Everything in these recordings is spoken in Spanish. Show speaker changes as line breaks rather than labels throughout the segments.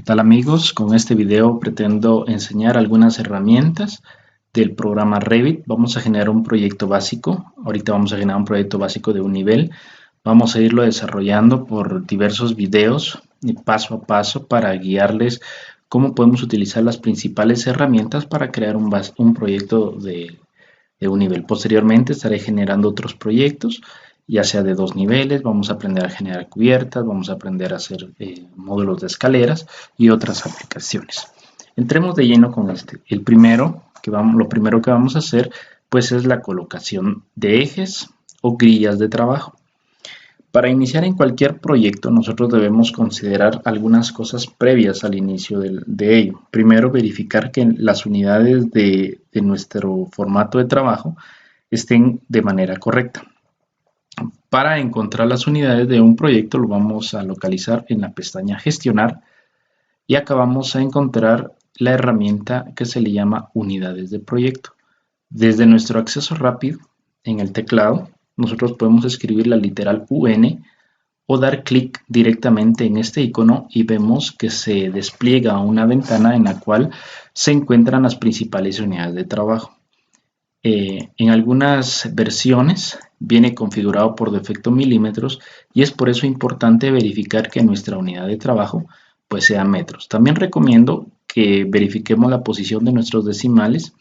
tal amigos? Con este video pretendo enseñar algunas herramientas del programa Revit. Vamos a generar un proyecto básico. Ahorita vamos a generar un proyecto básico de un nivel. Vamos a irlo desarrollando por diversos videos y paso a paso para guiarles cómo podemos utilizar las principales herramientas para crear un proyecto de un nivel. Posteriormente estaré generando otros proyectos, ya sea de 2 niveles. Vamos a aprender a generar cubiertas, vamos a aprender a hacer módulos de escaleras y otras aplicaciones. Entremos de lleno con este. Lo primero que vamos a hacer pues es la colocación de ejes o grillas de trabajo. Para iniciar en cualquier proyecto nosotros debemos considerar algunas cosas previas al inicio de ello. Primero, verificar que las unidades de nuestro formato de trabajo estén de manera correcta. Para encontrar las unidades de un proyecto lo vamos a localizar en la pestaña Gestionar y acá vamos a encontrar la herramienta que se le llama Unidades de Proyecto. Desde nuestro acceso rápido en el teclado nosotros podemos escribir la literal UN o dar clic directamente en este icono y vemos que se despliega una ventana en la cual se encuentran las principales unidades de trabajo. En algunas versiones viene configurado por defecto milímetros y es por eso importante verificar que nuestra unidad de trabajo pues sea metros. También recomiendo que verifiquemos la posición de nuestros decimales.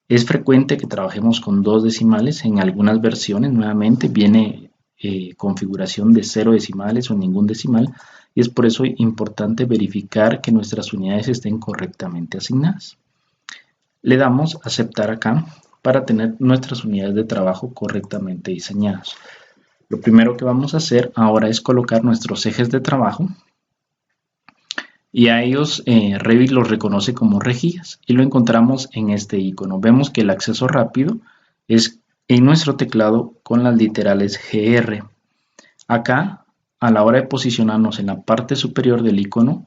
Es frecuente que trabajemos con 2 decimales. En algunas versiones nuevamente viene configuración de 0 decimales o ningún decimal y es por eso importante verificar que nuestras unidades estén correctamente asignadas. Le damos a aceptar acá para tener nuestras unidades de trabajo correctamente diseñadas. Lo primero que vamos a hacer ahora es colocar nuestros ejes de trabajo y a ellos Revit los reconoce como rejillas y lo encontramos en este icono. Vemos que el acceso rápido es en nuestro teclado con las literales GR. Acá, a la hora de posicionarnos en la parte superior del icono,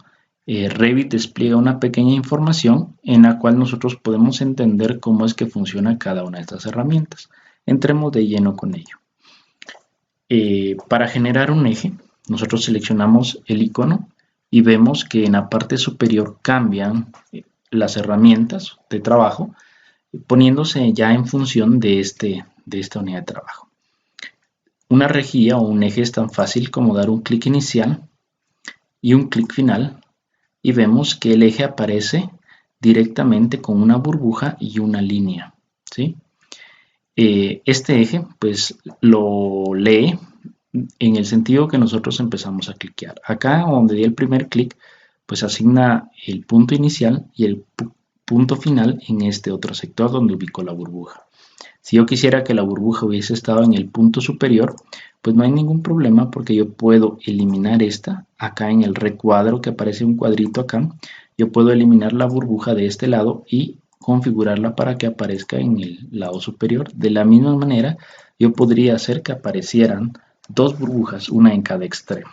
Revit despliega una pequeña información en la cual nosotros podemos entender cómo es que funciona cada una de estas herramientas. Entremos de lleno con ello. Para generar un eje, nosotros seleccionamos el icono y vemos que en la parte superior cambian las herramientas de trabajo, poniéndose ya en función de esta unidad de trabajo. Una rejilla o un eje es tan fácil como dar un clic inicial y un clic final y vemos que el eje aparece directamente con una burbuja y una línea, ¿sí? Este eje pues lo lee en el sentido que nosotros empezamos a cliquear. Acá donde di el primer clic pues asigna el punto inicial y el punto final en este otro sector donde ubico la burbuja. Si yo quisiera que la burbuja hubiese estado en el punto superior, pues no hay ningún problema porque yo puedo eliminar esta. Acá en el recuadro que aparece un cuadrito acá, yo puedo eliminar la burbuja de este lado y configurarla para que aparezca en el lado superior. De la misma manera, yo podría hacer que aparecieran 2 burbujas, una en cada extremo.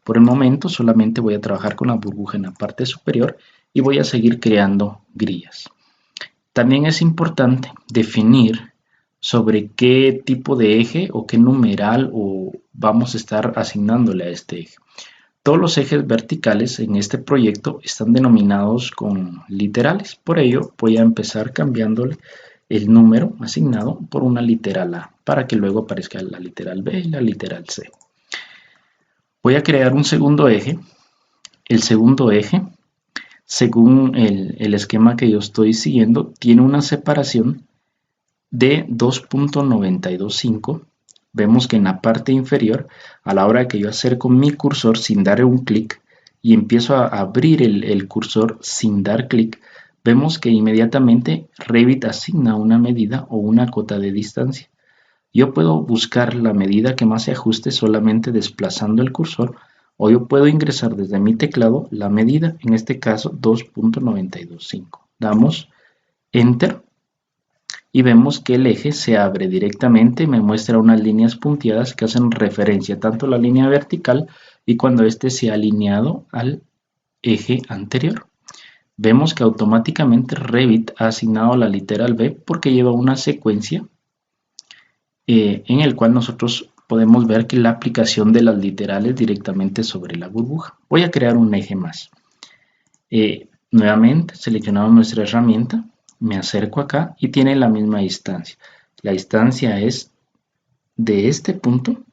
Por el momento solamente voy a trabajar con la burbuja en la parte superior y voy a seguir creando grillas. También es importante definir sobre qué tipo de eje o qué numeral vamos a estar asignándole a este eje. Todos los ejes verticales en este proyecto están denominados con literales, por ello voy a empezar cambiándole el número asignado por una literal A para que luego aparezca la literal B y la literal C. Voy a crear un segundo eje. El segundo eje, según el esquema que yo estoy siguiendo, tiene una separación de 2.925. Vemos que en la parte inferior, a la hora que yo acerco mi cursor sin dar un clic y empiezo a abrir el cursor sin dar clic, vemos que inmediatamente Revit asigna una medida o una cota de distancia. Yo puedo buscar la medida que más se ajuste solamente desplazando el cursor o yo puedo ingresar desde mi teclado la medida, en este caso 2.925. Damos Enter y vemos que el eje se abre directamente, me muestra unas líneas punteadas que hacen referencia tanto a la línea vertical y cuando éste se ha alineado al eje anterior. Vemos que automáticamente Revit ha asignado la literal B porque lleva una secuencia en el cual nosotros podemos ver que la aplicación de las literales directamente sobre la burbuja. Voy a crear un eje más. Nuevamente seleccionamos nuestra herramienta, me acerco acá y tiene la misma distancia. La distancia es de este punto,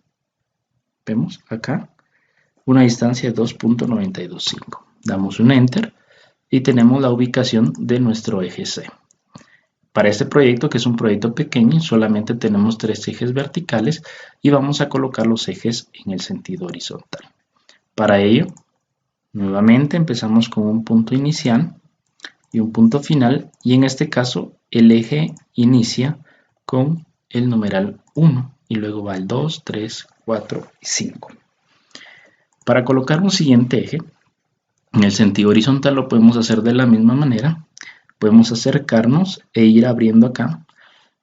vemos acá, una distancia de 2.925. Damos un Enter y tenemos la ubicación de nuestro eje C. Para este proyecto, que es un proyecto pequeño, solamente tenemos 3 ejes verticales y vamos a colocar los ejes en el sentido horizontal. Para ello, nuevamente empezamos con un punto inicial y un punto final, y en este caso el eje inicia con el numeral 1 y luego va el 2, 3, 4 y 5. Para colocar un siguiente eje en el sentido horizontal lo podemos hacer de la misma manera. Podemos acercarnos e ir abriendo acá,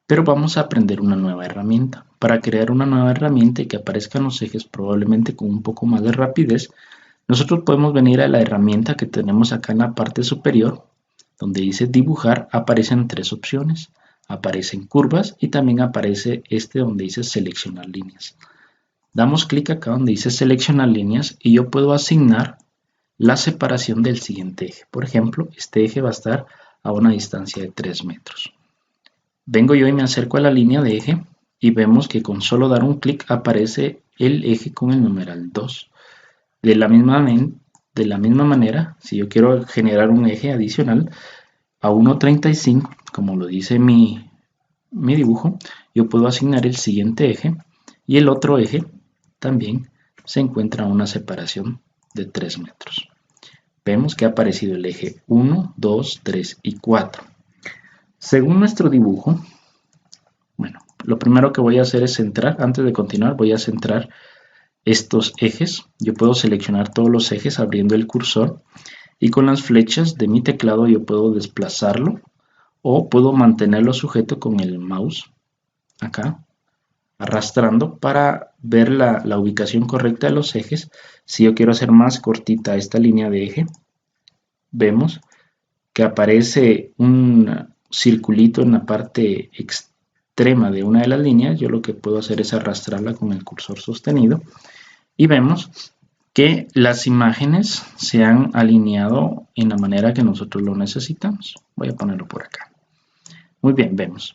pero vamos a aprender una nueva herramienta. Para crear una nueva herramienta y que aparezcan los ejes probablemente con un poco más de rapidez, nosotros podemos venir a la herramienta que tenemos acá en la parte superior, donde dice dibujar. Aparecen 3 opciones. Aparecen curvas y también aparece donde dice seleccionar líneas. Damos clic acá donde dice seleccionar líneas y yo puedo asignar la separación del siguiente eje. Por ejemplo, este eje va a estar a una distancia de 3 metros. Vengo yo y me acerco a la línea de eje y vemos que con solo dar un clic aparece el eje con el numeral 2. De la misma manera, si yo quiero generar un eje adicional a 1.35, como lo dice mi dibujo, yo puedo asignar el siguiente eje y el otro eje también se encuentra a una separación de 3 metros. Vemos que ha aparecido el eje 1, 2, 3 y 4. Según nuestro dibujo, bueno, lo primero que voy a hacer es centrar. Antes de continuar, voy a centrar estos ejes. Yo puedo seleccionar todos los ejes abriendo el cursor y con las flechas de mi teclado yo puedo desplazarlo o puedo mantenerlo sujeto con el mouse acá, arrastrando para ver la ubicación correcta de los ejes. Si yo quiero hacer más cortita esta línea de eje, vemos que aparece un circulito en la parte extrema de una de las líneas. Yo lo que puedo hacer es arrastrarla con el cursor sostenido y vemos que las imágenes se han alineado en la manera que nosotros lo necesitamos. Voy a ponerlo por acá. Muy bien, vemos.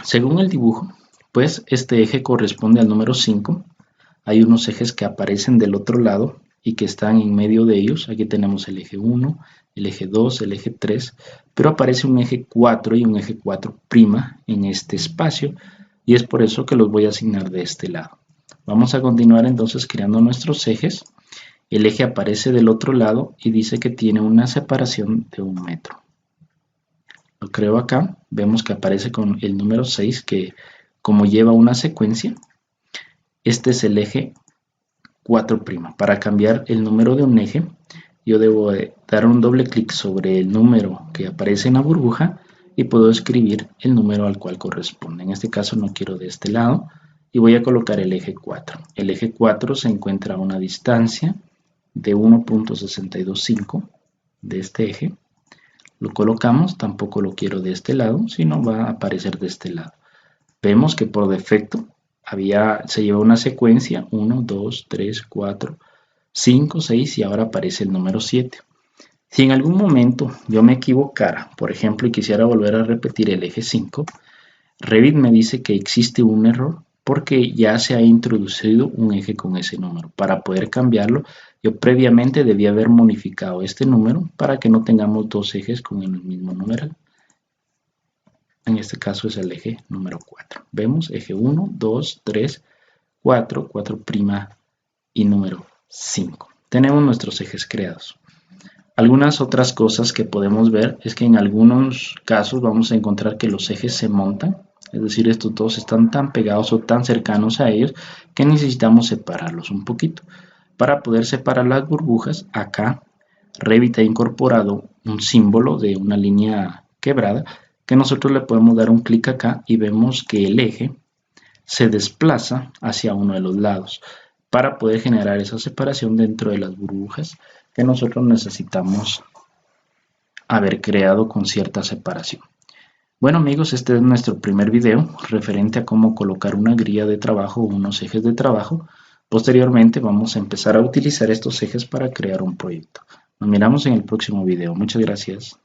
Según el dibujo, pues este eje corresponde al número 5. Hay unos ejes que aparecen del otro lado y que están en medio de ellos. Aquí tenemos el eje 1, el eje 2, el eje 3, pero aparece un eje 4 y un eje 4' en este espacio y es por eso que los voy a asignar de este lado. Vamos a continuar entonces creando nuestros ejes. El eje aparece del otro lado y dice que tiene una separación de 1 metro. Lo creo acá, vemos que aparece con el número 6 que como lleva una secuencia, este es el eje 4'. Para cambiar el número de un eje, yo debo dar un doble clic sobre el número que aparece en la burbuja y puedo escribir el número al cual corresponde. En este caso no quiero de este lado y voy a colocar el eje 4. El eje 4 se encuentra a una distancia de 1.625 de este eje. Lo colocamos, tampoco lo quiero de este lado, sino va a aparecer de este lado. Vemos que por defecto se lleva una secuencia 1, 2, 3, 4, 5, 6 y ahora aparece el número 7. Si en algún momento yo me equivocara, por ejemplo, y quisiera volver a repetir el eje 5, Revit me dice que existe un error porque ya se ha introducido un eje con ese número. Para poder cambiarlo, yo previamente debía haber modificado este número para que no tengamos dos ejes con el mismo numeral. En este caso es el eje número 4. Vemos eje 1, 2, 3, 4, 4' y número 5. Tenemos nuestros ejes creados. Algunas otras cosas que podemos ver es que en algunos casos vamos a encontrar que los ejes se montan. Es decir, estos dos están tan pegados o tan cercanos a ellos que necesitamos separarlos un poquito. Para poder separar las burbujas, acá Revit ha incorporado un símbolo de una línea quebrada que nosotros le podemos dar un clic acá y vemos que el eje se desplaza hacia uno de los lados para poder generar esa separación dentro de las burbujas que nosotros necesitamos haber creado con cierta separación. Bueno amigos, este es nuestro primer video referente a cómo colocar una grilla de trabajo o unos ejes de trabajo. Posteriormente vamos a empezar a utilizar estos ejes para crear un proyecto. Nos miramos en el próximo video. Muchas gracias.